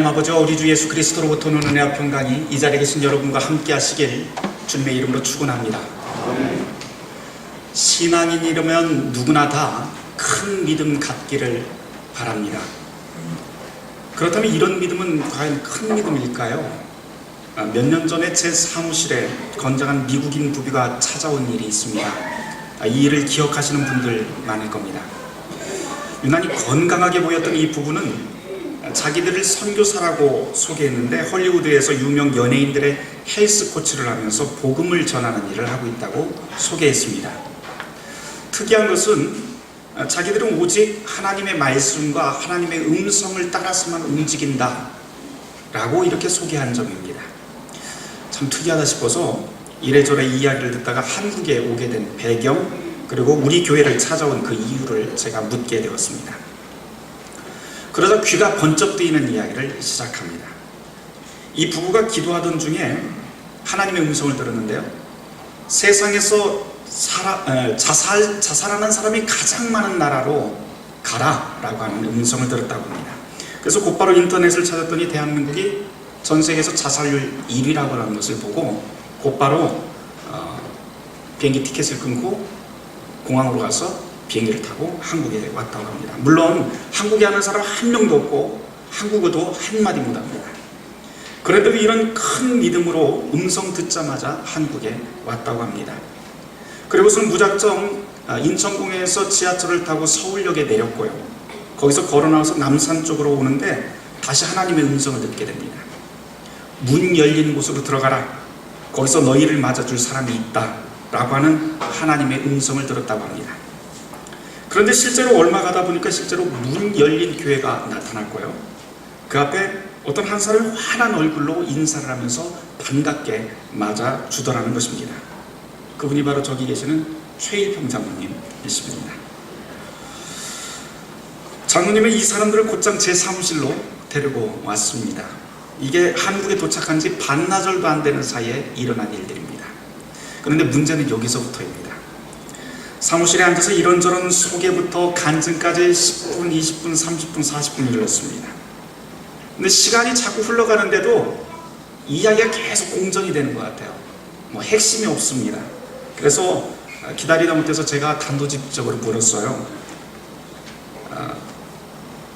하나님 아버지와 우리 주 예수 그리스도로부터 오는 은혜와 평강이 이 자리에 계신 여러분과 함께 하시길 주님의 이름으로 축원합니다. 신앙인이라면 누구나 다 큰 믿음 갖기를 바랍니다. 그렇다면 이런 믿음은 과연 큰 믿음일까요? 몇 년 전에 제 사무실에 건장한 미국인 부부가 찾아온 일이 있습니다. 이 일을 기억하시는 분들 많을 겁니다. 유난히 건강하게 보였던 이 부부는 자기들을 선교사라고 소개했는데 헐리우드에서 유명 연예인들의 헬스 코치를 하면서 복음을 전하는 일을 하고 있다고 소개했습니다. 특이한 것은 자기들은 오직 하나님의 말씀과 하나님의 음성을 따라서만 움직인다 라고 이렇게 소개한 점입니다. 참 특이하다 싶어서 이래저래 이야기를 듣다가 한국에 오게 된 배경, 그리고 우리 교회를 찾아온 그 이유를 제가 묻게 되었습니다. 그러자 귀가 번쩍 뜨이는 이야기를 시작합니다. 이 부부가 기도하던 중에 하나님의 음성을 들었는데요, 세상에서 자살하는 사람이 가장 많은 나라로 가라 라고 하는 음성을 들었다고 합니다. 그래서 곧바로 인터넷을 찾았더니 대한민국이 전 세계에서 자살률 1위라고 하는 것을 보고 곧바로 비행기 티켓을 끊고 공항으로 가서 비행기를 타고 한국에 왔다고 합니다. 물론 한국에 하는 사람 한 명도 없고 한국어도 한마디 못합니다. 그래도 이런 큰 믿음으로 음성 듣자마자 한국에 왔다고 합니다. 그리고서는 무작정 인천공항에서 지하철을 타고 서울역에 내렸고요. 거기서 걸어 나와서 남산 쪽으로 오는데 다시 하나님의 음성을 듣게 됩니다. 문 열린 곳으로 들어가라. 거기서 너희를 맞아줄 사람이 있다 라고 하는 하나님의 음성을 들었다고 합니다. 그런데 실제로 얼마 가다 보니까 실제로 문 열린 교회가 나타났고요. 그 앞에 어떤 한 사람이 환한 얼굴로 인사를 하면서 반갑게 맞아주더라는 것입니다. 그분이 바로 저기 계시는 최일평 장로님이십니다. 장로님은 이 사람들을 곧장 제 사무실로 데리고 왔습니다. 이게 한국에 도착한 지 반나절도 안 되는 사이에 일어난 일들입니다. 그런데 문제는 여기서부터입니다. 사무실에 앉아서 이런저런 소개부터 간증까지 10분, 20분, 30분, 40분이 흘렀습니다. 근데 시간이 자꾸 흘러가는데도 이야기가 계속 공전이 되는 것 같아요. 핵심이 없습니다. 그래서 기다리다 못해서 제가 단도직입적으로 물었어요.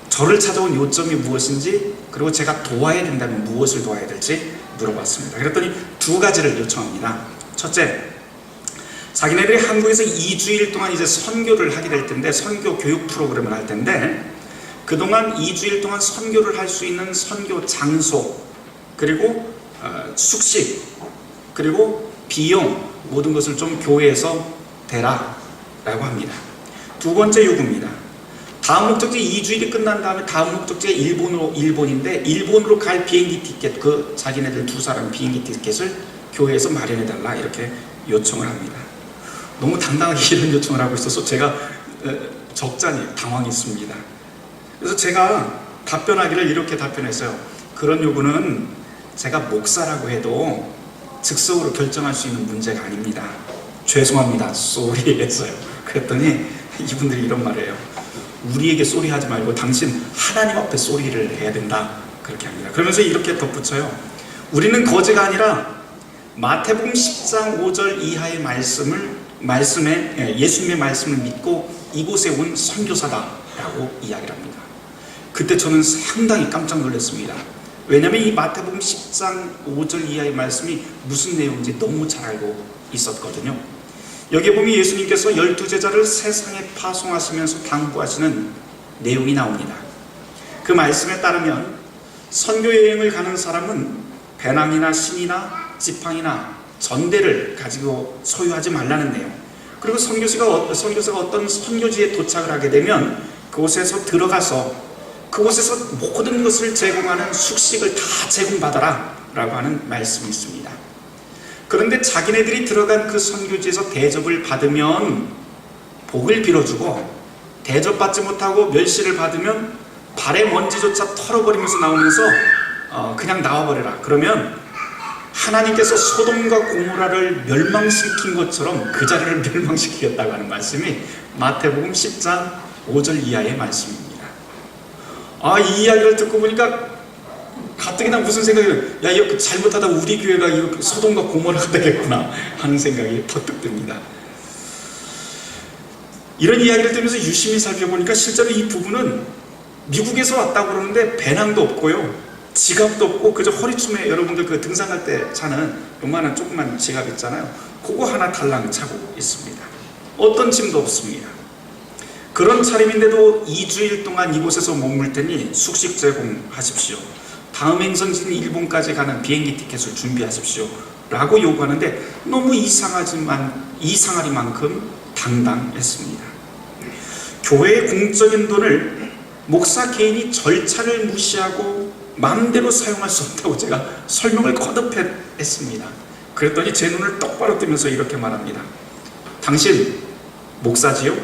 저를 찾아온 요점이 무엇인지, 그리고 제가 도와야 된다면 무엇을 도와야 될지 물어봤습니다. 그랬더니 두 가지를 요청합니다. 첫째, 자기네들이 한국에서 2주일 동안 이제 선교를 하게 될 텐데, 선교 교육 프로그램을 할 텐데, 그동안 2주일 동안 선교를 할 수 있는 선교 장소, 그리고 숙식, 그리고 비용, 모든 것을 좀 교회에서 대라 라고 합니다. 두 번째 요구입니다. 다음 목적지 2주일이 끝난 다음에 다음 목적지가 일본인데 일본으로 갈 비행기 티켓, 그 자기네들 두 사람 비행기 티켓을 교회에서 마련해달라 이렇게 요청을 합니다. 너무 당당하게 이런 요청을 하고 있어서 제가 적잖이 당황했습니다. 그래서 제가 답변하기를 이렇게 답변했어요. 그런 요구는 제가 목사라고 해도 즉석으로 결정할 수 있는 문제가 아닙니다. 죄송합니다. 쏘리 했어요. 그랬더니 이분들이 이런 말이에요. 우리에게 쏘리 하지 말고 당신 하나님 앞에 쏘리를 해야 된다. 그렇게 합니다. 그러면서 이렇게 덧붙여요. 우리는 거지가 아니라 마태복음 10장 5절 이하의 예수님의 말씀을 믿고 이곳에 온 선교사다라고 이야기를 합니다. 그때 저는 상당히 깜짝 놀랐습니다. 왜냐하면 이 마태복음 10장 5절 이하의 말씀이 무슨 내용인지 너무 잘 알고 있었거든요. 여기에 보면 예수님께서 12제자를 세상에 파송하시면서 당부하시는 내용이 나옵니다. 그 말씀에 따르면 선교여행을 가는 사람은 배낭이나 신이나 지팡이나 전대를 가지고 소유하지 말라는 내용, 그리고 선교사가 어떤 선교지에 도착을 하게 되면 그곳에서 들어가서 그곳에서 모든 것을 제공하는 숙식을 다 제공받아라 라고 하는 말씀이 있습니다. 그런데 자기네들이 들어간 그 선교지에서 대접을 받으면 복을 빌어주고, 대접받지 못하고 멸시를 받으면 발의 먼지조차 털어버리면서 나오면서 그냥 나와버려라. 그러면 하나님께서 소돔과 고모라를 멸망시킨 것처럼 그 자리를 멸망시키겠다고 하는 말씀이 마태복음 10장 5절 이하의 말씀입니다. 이 이야기를 듣고 보니까 가뜩이나 무슨 생각이 야 이거 잘못하다 우리 교회가 이거 소돔과 고모라가 되겠구나 하는 생각이 퍼뜩 듭니다. 이런 이야기를 들으면서 유심히 살펴보니까 실제로 이 부부는 미국에서 왔다고 그러는데 배낭도 없고요, 지갑도 없고, 그저 허리춤에 여러분들 그 등산할 때 차는 요만한 조그만 지갑 있잖아요, 그거 하나 달랑 차고 있습니다. 어떤 짐도 없습니다. 그런 차림인데도 2주일 동안 이곳에서 머물 테니 숙식 제공하십시오, 다음 행선지인 일본까지 가는 비행기 티켓을 준비하십시오 라고 요구하는데 너무 이상하리만큼 당당했습니다. 교회의 공적인 돈을 목사 개인이 절차를 무시하고 마음대로 사용할 수 없다고 제가 설명을 거듭했습니다. 그랬더니 제 눈을 똑바로 뜨면서 이렇게 말합니다. 당신 목사지요?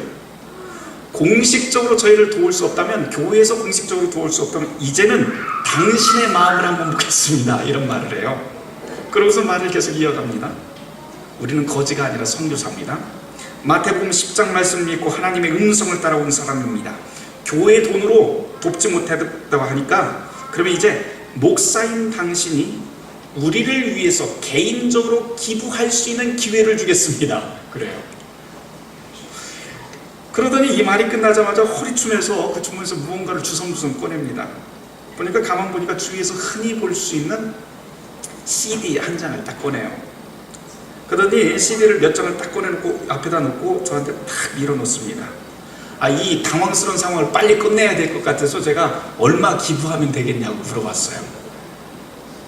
공식적으로 저희를 도울 수 없다면, 교회에서 공식적으로 도울 수 없다면 이제는 당신의 마음을 한번 묻겠습니다, 이런 말을 해요. 그러고서 말을 계속 이어갑니다. 우리는 거지가 아니라 선교사입니다. 마태복음 10장 말씀을 믿고 하나님의 음성을 따라온 사람입니다. 교회 돈으로 돕지 못했다고 하니까 그러면 이제 목사인 당신이 우리를 위해서 개인적으로 기부할 수 있는 기회를 주겠습니다. 그래요. 그러더니 이 말이 끝나자마자 허리춤에서 그 주머니에서 무언가를 주섬주섬 꺼냅니다. 보니까 가만 보니까 주위에서 흔히 볼 수 있는 CD 한 장을 딱 꺼내요. 그러더니 CD를 몇 장을 딱 꺼내놓고 앞에다 놓고 저한테 딱 밀어놓습니다. 이 당황스러운 상황을 빨리 끝내야 될 것 같아서 제가 얼마 기부하면 되겠냐고 물어봤어요.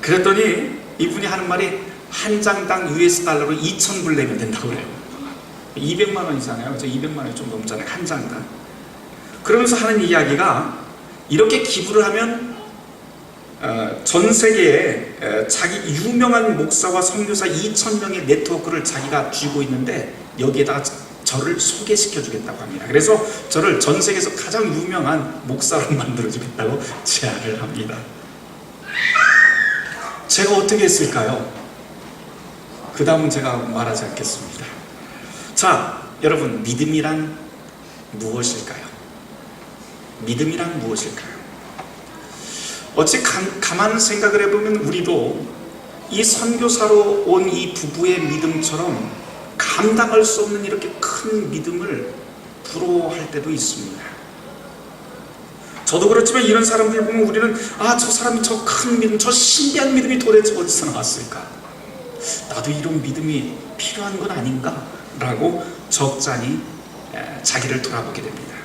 그랬더니 이분이 하는 말이 한 장당 US 달러로 2,000불 내면 된다고 그래요. 200만 원이잖아요. 저 200만 원이 좀 넘잖아요, 한 장당. 그러면서 하는 이야기가 이렇게 기부를 하면 전 세계에 자기 유명한 목사와 선교사 2,000명의 네트워크를 자기가 쥐고 있는데 여기에다가 저를 소개시켜 주겠다고 합니다. 그래서 저를 전 세계에서 가장 유명한 목사로 만들어 주겠다고 제안을 합니다. 제가 어떻게 했을까요? 그 다음은 제가 말하지 않겠습니다. 자, 여러분, 믿음이란 무엇일까요? 믿음이란 무엇일까요? 어찌 가만 생각을 해보면 우리도 이 선교사로 온 이 부부의 믿음처럼 감당할 수 없는 이렇게 큰 믿음을 부러워할 때도 있습니다. 저도 그렇지만 이런 사람들 보면 우리는 저 사람이 저 큰 믿음, 저 신비한 믿음이 도대체 어디서 나왔을까? 나도 이런 믿음이 필요한 건 아닌가? 라고 적잖이 자기를 돌아보게 됩니다.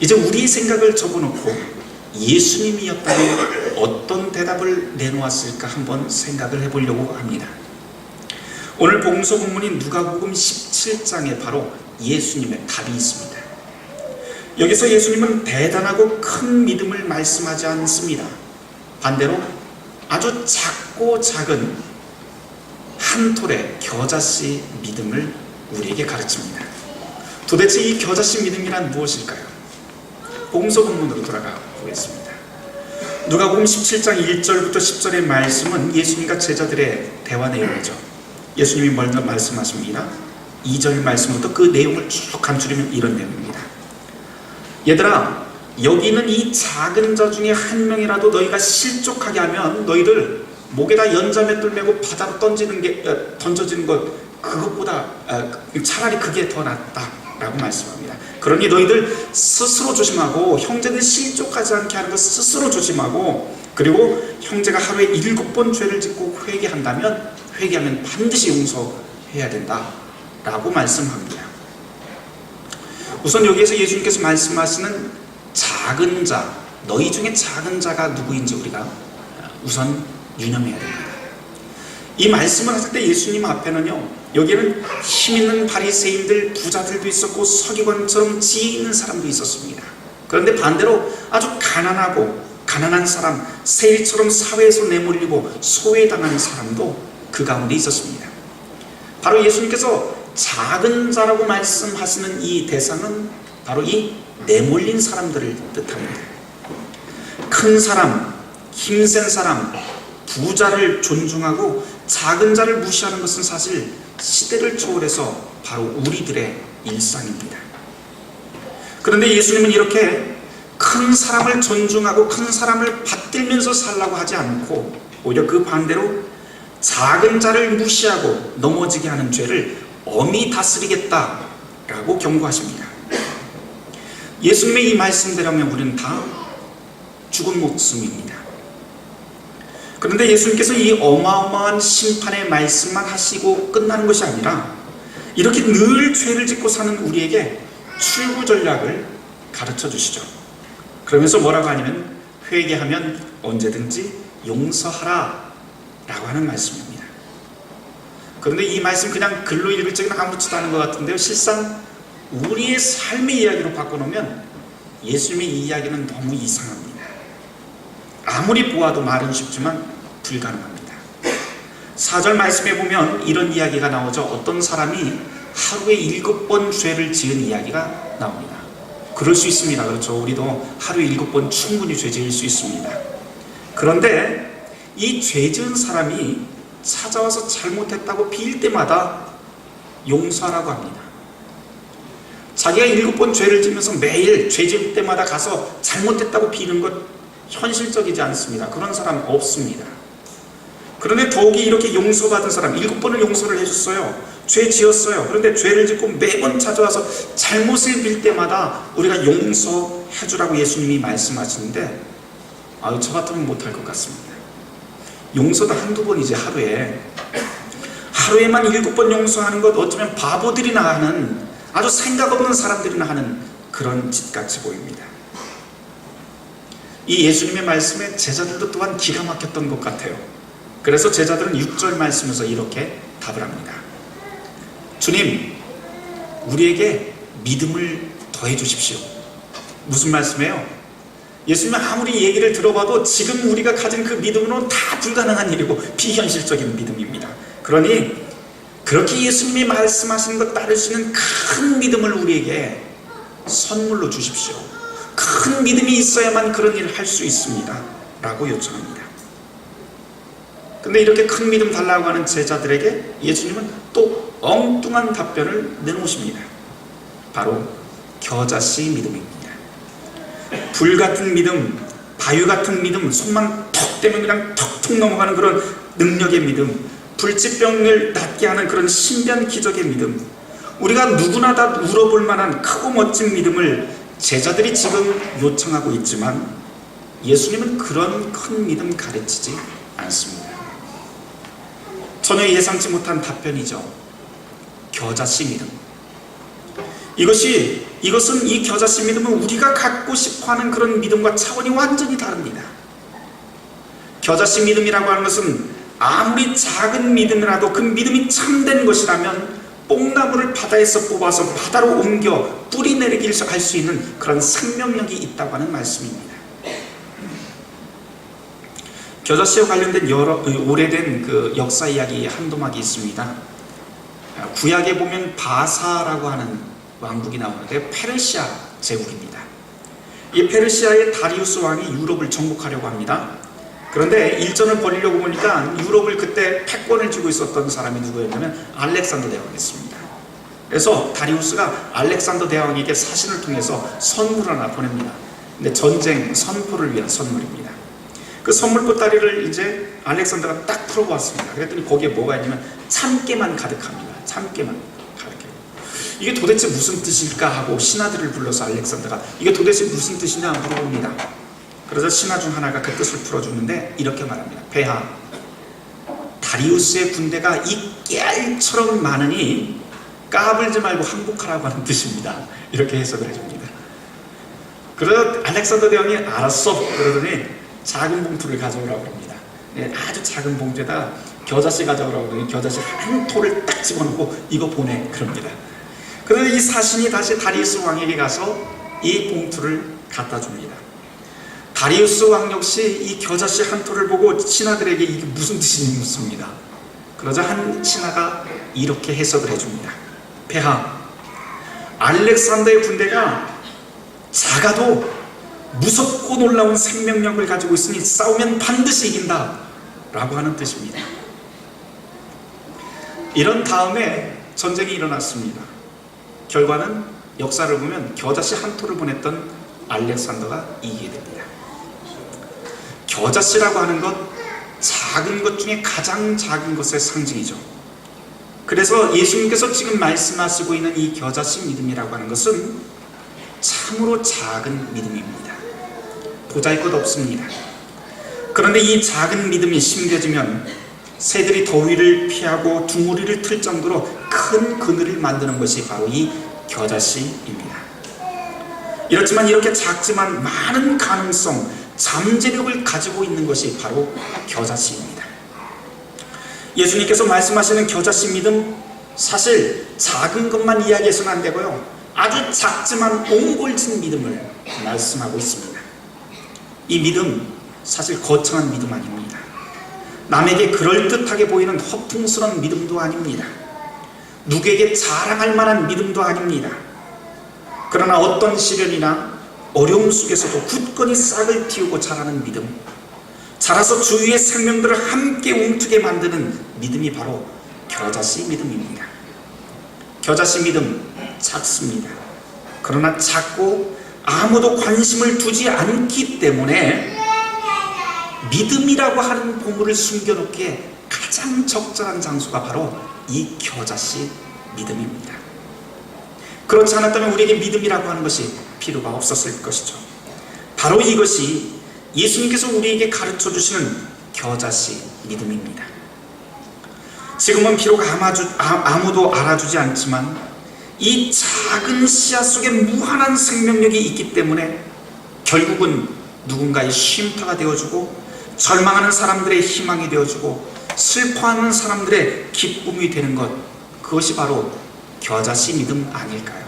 이제 우리 생각을 접어놓고 예수님이었다면 어떤 대답을 내놓았을까 한번 생각을 해보려고 합니다. 오늘 복음서 본문인 누가복음 17장에 바로 예수님의 답이 있습니다. 여기서 예수님은 대단하고 큰 믿음을 말씀하지 않습니다. 반대로 아주 작고 작은 한 톨의 겨자씨 믿음을 우리에게 가르칩니다. 도대체 이 겨자씨 믿음이란 무엇일까요? 복음서 본문으로 돌아가 보겠습니다. 누가복음 17장 1절부터 10절의 말씀은 예수님과 제자들의 대화 내용이죠. 예수님이 먼저 말씀하십니다. 2절 말씀부터 그 내용을 쭉 감추려면 이런 내용입니다. 얘들아, 여기 있는 이 작은 자 중에 한 명이라도 너희가 실족하게 하면 너희들 목에다 연자맷돌 메고 바다로 던져지는 것, 그것보다 차라리 그게 더 낫다라고 말씀합니다. 그러니 너희들 스스로 조심하고, 형제들 실족하지 않게 하는 것 스스로 조심하고, 그리고 형제가 하루에 7번 죄를 짓고 회개하면 반드시 용서해야 된다라고 말씀합니다. 우선 여기에서 예수님께서 말씀하시는 작은 자, 너희 중에 작은 자가 누구인지 우리가 우선 유념해야 됩니다. 이 말씀을 하실 때 예수님 앞에는요, 여기에는 힘있는 바리새인들, 부자들도 있었고 서기관처럼 지혜 있는 사람도 있었습니다. 그런데 반대로 아주 가난한 사람, 세리처럼 사회에서 내몰리고 소외당하는 사람도 그 가운데 있었습니다. 바로 예수님께서 작은 자라고 말씀하시는 이 대상은 바로 이 내몰린 사람들을 뜻합니다. 큰 사람, 힘센 사람, 부자를 존중하고 작은 자를 무시하는 것은 사실 시대를 초월해서 바로 우리들의 일상입니다. 그런데 예수님은 이렇게 큰 사람을 존중하고 큰 사람을 받들면서 살라고 하지 않고 오히려 그 반대로 작은 자를 무시하고 넘어지게 하는 죄를 엄히 다스리겠다라고 경고하십니다. 예수님의 이 말씀대로면 우리는 다 죽은 목숨입니다. 그런데 예수님께서 이 어마어마한 심판의 말씀만 하시고 끝나는 것이 아니라 이렇게 늘 죄를 짓고 사는 우리에게 출구 전략을 가르쳐 주시죠. 그러면서 뭐라고 하냐면 회개하면 언제든지 용서하라 라고 하는 말씀입니다. 그런데 이 말씀 그냥 글로 읽을 적에는 아무렇지도 않은 것 같은데요, 실상 우리의 삶의 이야기로 바꿔놓으면 예수님의 이 이야기는 너무 이상합니다. 아무리 보아도 말은 쉽지만 불가능합니다. 4절 말씀에 보면 이런 이야기가 나오죠. 어떤 사람이 하루에 7번 죄를 지은 이야기가 나옵니다. 그럴 수 있습니다. 그렇죠. 우리도 하루에 7번 충분히 죄 지을 수 있습니다. 그런데 이 죄 지은 사람이 찾아와서 잘못했다고 빌 때마다 용서하라고 합니다. 자기가 7번 죄를 지면서 매일 죄 지을 때마다 가서 잘못했다고 비는 것 현실적이지 않습니다. 그런 사람 없습니다. 그런데 더욱이 이렇게 용서받은 사람 7번을 용서를 해줬어요. 죄 지었어요. 그런데 죄를 짓고 매번 찾아와서 잘못을 빌 때마다 우리가 용서해주라고 예수님이 말씀하시는데 저 같으면 못할 것 같습니다. 용서도 한두 번이지 하루에만 7번 용서하는 것 어쩌면 바보들이나 하는 아주 생각 없는 사람들이나 하는 그런 짓같이 보입니다. 이 예수님의 말씀에 제자들도 또한 기가 막혔던 것 같아요. 그래서 제자들은 6절 말씀에서 이렇게 답을 합니다. 주님, 우리에게 믿음을 더해 주십시오. 무슨 말씀이에요? 예수님은 아무리 얘기를 들어봐도 지금 우리가 가진 그 믿음으로는 다 불가능한 일이고 비현실적인 믿음입니다. 그러니 그렇게 예수님이 말씀하시는 것 따를 수 있는 큰 믿음을 우리에게 선물로 주십시오. 큰 믿음이 있어야만 그런 일을 할 수 있습니다 라고 요청합니다. 근데 이렇게 큰 믿음 달라고 하는 제자들에게 예수님은 또 엉뚱한 답변을 내놓으십니다. 바로 겨자씨 믿음입니다. 불같은 믿음, 바위같은 믿음, 손만 턱 대면 그냥 턱 넘어가는 그런 능력의 믿음, 불치병을 낫게 하는 그런 신비한 기적의 믿음, 우리가 누구나 다 물어볼 만한 크고 멋진 믿음을 제자들이 지금 요청하고 있지만 예수님은 그런 큰 믿음 가르치지 않습니다. 전혀 예상치 못한 답변이죠. 겨자씨 믿음. 이것은 이 겨자씨 믿음은 우리가 갖고 싶어하는 그런 믿음과 차원이 완전히 다릅니다. 겨자씨 믿음이라고 하는 것은 아무리 작은 믿음이라도 그 믿음이 참된 것이라면 뽕나무를 바다에서 뽑아서 바다로 옮겨 뿌리 내리기를 할 수 있는 그런 생명력이 있다고 하는 말씀입니다. 겨자씨와 관련된 여러 오래된 그 역사 이야기 한도막이 있습니다. 구약에 보면 바사라고 하는 왕국이 나오는데 페르시아 제국입니다. 이 페르시아의 다리우스 왕이 유럽을 정복하려고 합니다. 그런데 일전을 벌이려고 보니까 유럽을 그때 패권을 쥐고 있었던 사람이 누구였냐면 알렉산더 대왕이었습니다. 그래서 다리우스가 알렉산더 대왕에게 사신을 통해서 선물을 하나 보냅니다. 근데 전쟁 선포를 위한 선물입니다. 그 선물 보따리를 이제 알렉산더가 딱 풀어보았습니다. 그랬더니 거기에 뭐가 있냐면 참깨만 가득합니다. 참깨만 가득해요. 이게 도대체 무슨 뜻일까 하고 신하들을 불러서 알렉산더가 이게 도대체 무슨 뜻이냐 물어봅니다. 그래서 신하 중 하나가 그 뜻을 풀어주는데 이렇게 말합니다. 폐하, 다리우스의 군대가 이 깨알처럼 많으니 까불지 말고 항복하라고 하는 뜻입니다. 이렇게 해석을 해줍니다. 그래서 알렉산더 대왕이 알았어 그러더니 작은 봉투를 가져오라고 합니다. 아주 작은 봉투에다 겨자씨 가져오라고 하더니 겨자씨 한 톨을 딱 집어넣고 이거 보내 그럽니다. 그래서 이 사신이 다시 다리우스 왕에게 가서 이 봉투를 갖다 줍니다. 다리우스 왕 역시 이 겨자씨 한 톨을 보고 신하들에게 이게 무슨 뜻인지 묻습니다. 그러자 한 신하가 이렇게 해석을 해줍니다. 폐하, 알렉산더의 군대가 작아도 무섭고 놀라운 생명력을 가지고 있으니 싸우면 반드시 이긴다 라고 하는 뜻입니다. 이런 다음에 전쟁이 일어났습니다. 결과는 역사를 보면 겨자씨 한 톨을 보냈던 알렉산더가 이기게 됩니다. 겨자씨라고 하는 것, 작은 것 중에 가장 작은 것의 상징이죠. 그래서 예수님께서 지금 말씀하시고 있는 이 겨자씨 믿음이라고 하는 것은 참으로 작은 믿음입니다. 보잘것 없습니다. 그런데 이 작은 믿음이 심겨지면 새들이 더위를 피하고 둥우리를 틀 정도로 큰 그늘을 만드는 것이 바로 이 겨자씨입니다. 이렇지만 이렇게 작지만 많은 가능성, 잠재력을 가지고 있는 것이 바로 겨자씨입니다. 예수님께서 말씀하시는 겨자씨 믿음, 사실 작은 것만 이야기해서는 안 되고요, 아주 작지만 옹골진 믿음을 말씀하고 있습니다. 이 믿음, 사실 거창한 믿음 아닙니다. 남에게 그럴듯하게 보이는 허풍스러운 믿음도 아닙니다. 누구에게 자랑할 만한 믿음도 아닙니다. 그러나 어떤 시련이나 어려움 속에서도 굳건히 싹을 틔우고 자라는 믿음, 자라서 주위의 생명들을 함께 움트게 만드는 믿음이 바로 겨자씨 믿음입니다. 겨자씨 믿음, 작습니다. 그러나 작고 아무도 관심을 두지 않기 때문에 믿음이라고 하는 보물을 숨겨놓기에 가장 적절한 장소가 바로 이 겨자씨 믿음입니다. 그렇지 않았다면 우리에게 믿음이라고 하는 것이 필요가 없었을 것이죠. 바로 이것이 예수님께서 우리에게 가르쳐 주시는 겨자씨 믿음입니다. 지금은 비록 아무도 알아주지 않지만 이 작은 씨앗 속에 무한한 생명력이 있기 때문에 결국은 누군가의 쉼터가 되어주고, 절망하는 사람들의 희망이 되어주고, 슬퍼하는 사람들의 기쁨이 되는 것, 그것이 바로 겨자씨 믿음 아닐까요?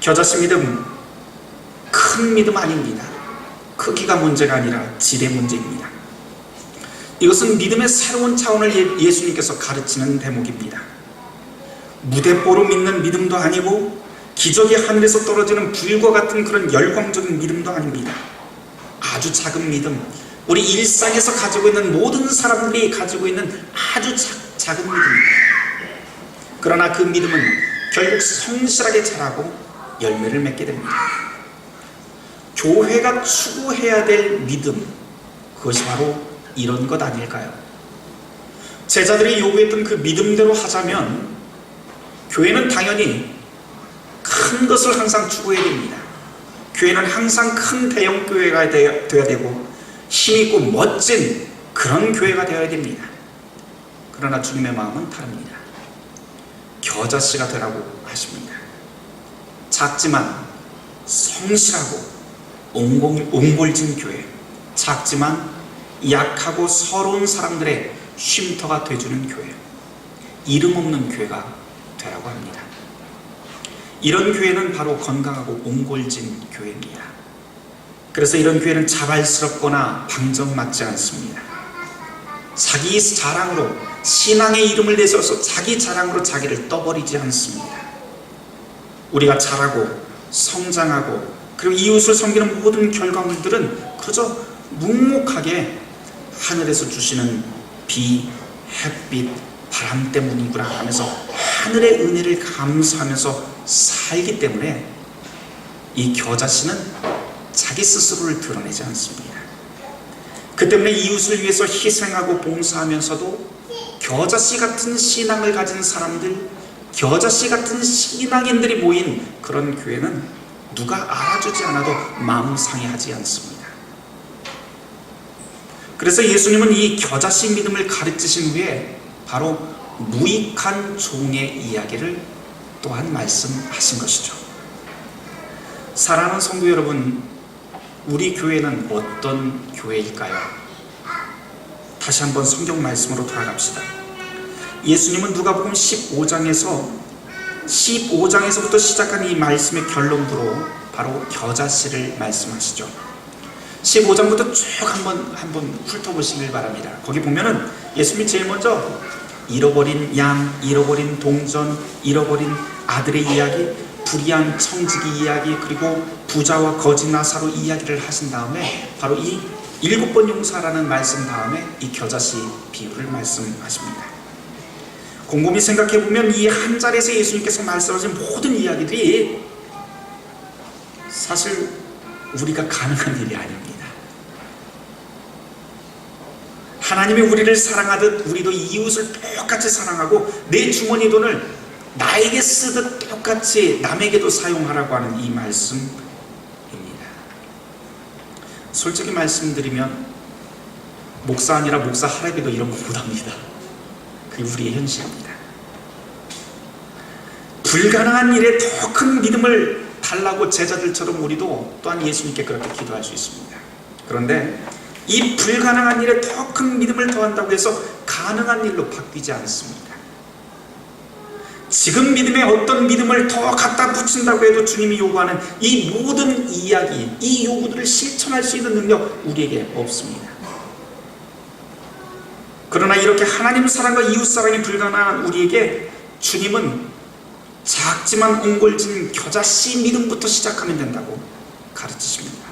겨자씨 믿음, 큰 믿음 아닙니다. 크기가 문제가 아니라 질의 문제입니다. 이것은 믿음의 새로운 차원을 예수님께서 가르치는 대목입니다. 무대뽀로 믿는 믿음도 아니고 기적이 하늘에서 떨어지는 불과 같은 그런 열광적인 믿음도 아닙니다. 아주 작은 믿음, 우리 일상에서 가지고 있는 모든 사람들이 가지고 있는 아주 작은 믿음입니다. 그러나 그 믿음은 결국 성실하게 자라고 열매를 맺게 됩니다. 교회가 추구해야 될 믿음, 그것이 바로 이런 것 아닐까요? 제자들이 요구했던 그 믿음대로 하자면 교회는 당연히 큰 것을 항상 추구해야 됩니다. 교회는 항상 큰 대형 교회가 되어야 되고 힘있고 멋진 그런 교회가 되어야 됩니다. 그러나 주님의 마음은 다릅니다. 겨자씨가 되라고 하십니다. 작지만 성실하고 옹골진 교회, 작지만 약하고 서러운 사람들의 쉼터가 되어주는 교회, 이름 없는 교회가 되라고 합니다. 이런 교회는 바로 건강하고 옹골진 교회입니다. 그래서 이런 교회는 자발스럽거나 방정맞지 않습니다. 자기 자랑으로, 신앙의 이름을 내세워서 자기 자랑으로 자기를 떠버리지 않습니다. 우리가 자라고 성장하고 그리고 이웃을 섬기는 모든 결과물들은 그저 묵묵하게 하늘에서 주시는 비, 햇빛, 바람 때문이구나 하면서 하늘의 은혜를 감사하면서 살기 때문에 이 겨자씨는 자기 스스로를 드러내지 않습니다. 그 때문에 이웃을 위해서 희생하고 봉사하면서도 겨자씨 같은 신앙을 가진 사람들, 겨자씨 같은 신앙인들이 모인 그런 교회는 누가 알아주지 않아도 마음 상해하지 않습니다. 그래서 예수님은 이 겨자씨 믿음을 가르치신 후에 바로 무익한 종의 이야기를 또한 말씀하신 것이죠. 사랑하는 성도 여러분, 우리 교회는 어떤 교회일까요? 다시 한번 성경 말씀으로 돌아갑시다. 예수님은 누가복음 15장에서부터 시작한 이 말씀의 결론부로 바로 겨자씨를 말씀하시죠. 15장부터 쭉 한번 훑어보시길 바랍니다. 거기 보면은 예수님이 제일 먼저 잃어버린 양, 잃어버린 동전, 잃어버린 아들의 이야기, 불의한 청지기 이야기, 그리고 부자와 거지 나사로 이야기를 하신 다음에 바로 이 7번 용사라는 말씀 다음에 이 겨자씨 비유를 말씀하십니다. 곰곰이 생각해보면 이 한 자리에서 예수님께서 말씀하신 모든 이야기들이 사실 우리가 가능한 일이 아닙니다. 하나님이 우리를 사랑하듯 우리도 이웃을 똑같이 사랑하고 내 주머니 돈을 나에게 쓰듯 똑같이 남에게도 사용하라고 하는 이 말씀입니다. 솔직히 말씀드리면 목사 아니라 목사 할애비도 이런 거 못합니다. 그게 우리의 현실입니다. 불가능한 일에 더 큰 믿음을 달라고 제자들처럼 우리도 또한 예수님께 그렇게 기도할 수 있습니다. 그런데 이 불가능한 일에 더 큰 믿음을 더한다고 해서 가능한 일로 바뀌지 않습니다. 지금 믿음에 어떤 믿음을 더 갖다 붙인다고 해도 주님이 요구하는 이 모든 이야기, 이 요구들을 실천할 수 있는 능력 우리에게 없습니다. 그러나 이렇게 하나님 사랑과 이웃 사랑이 불가능한 우리에게 주님은 작지만 옹골진 겨자씨 믿음부터 시작하면 된다고 가르치십니다.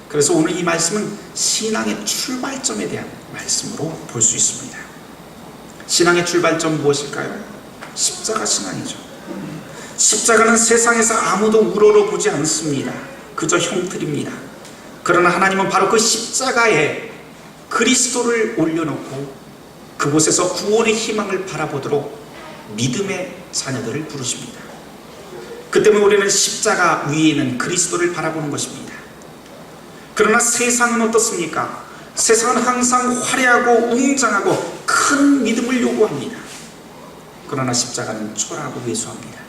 그래서 오늘 이 말씀은 신앙의 출발점에 대한 말씀으로 볼 수 있습니다. 신앙의 출발점 무엇일까요? 십자가 신앙이죠. 십자가는 세상에서 아무도 우러러보지 않습니다. 그저 형틀입니다. 그러나 하나님은 바로 그 십자가에 그리스도를 올려놓고 그곳에서 구원의 희망을 바라보도록 믿음의 자녀들을 부르십니다. 그 때문에 우리는 십자가 위에 있는 그리스도를 바라보는 것입니다. 그러나 세상은 어떻습니까? 세상은 항상 화려하고 웅장하고 큰 믿음을 요구합니다. 그러나 십자가는 초라하고 왜소합니다.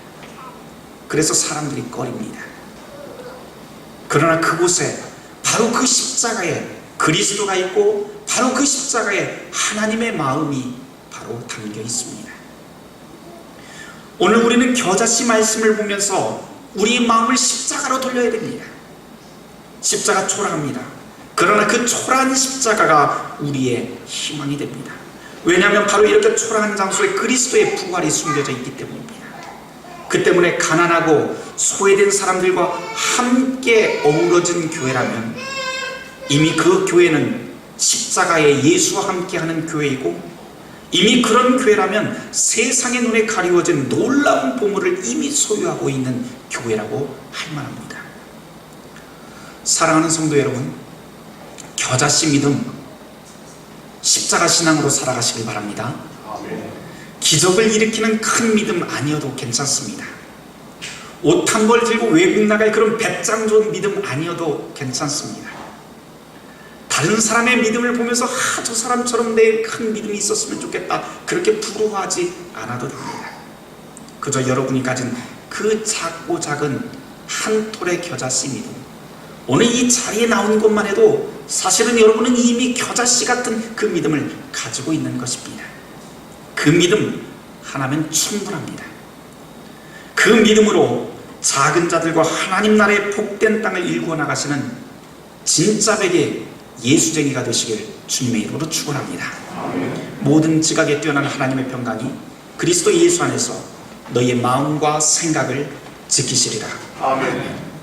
그래서 사람들이 꺼립니다. 그러나 그곳에 바로 그 십자가에 그리스도가 있고 바로 그 십자가에 하나님의 마음이 바로 담겨 있습니다. 오늘 우리는 겨자씨 말씀을 보면서 우리의 마음을 십자가로 돌려야 됩니다. 십자가 초라합니다. 그러나 그 초라한 십자가가 우리의 희망이 됩니다. 왜냐하면 바로 이렇게 초라한 장소에 그리스도의 부활이 숨겨져 있기 때문입니다. 그 때문에 가난하고 소외된 사람들과 함께 어우러진 교회라면 이미 그 교회는 십자가의 예수와 함께하는 교회이고, 이미 그런 교회라면 세상의 눈에 가리워진 놀라운 보물을 이미 소유하고 있는 교회라고 할 만합니다. 사랑하는 성도 여러분, 겨자씨 믿음, 십자가 신앙으로 살아가시길 바랍니다. 기적을 일으키는 큰 믿음 아니어도 괜찮습니다. 옷 한 벌 들고 외국 나갈 그런 배짱 좋은 믿음 아니어도 괜찮습니다. 다른 사람의 믿음을 보면서 저 사람처럼 내 큰 믿음이 있었으면 좋겠다, 그렇게 부러워하지 않아도 됩니다. 그저 여러분이 가진 그 작고 작은 한 톨의 겨자씨 믿음, 오늘 이 자리에 나온 것만 해도 사실은 여러분은 이미 겨자씨 같은 그 믿음을 가지고 있는 것입니다. 그 믿음 하나면 충분합니다. 그 믿음으로 작은 자들과 하나님 나라의 복된 땅을 일구어 나가시는 진짜 백의 예수쟁이가 되시길 주님의 이름으로 축원합니다. 모든 지각에 뛰어난 하나님의 평강이 그리스도 예수 안에서 너희의 마음과 생각을 지키시리라. 아멘.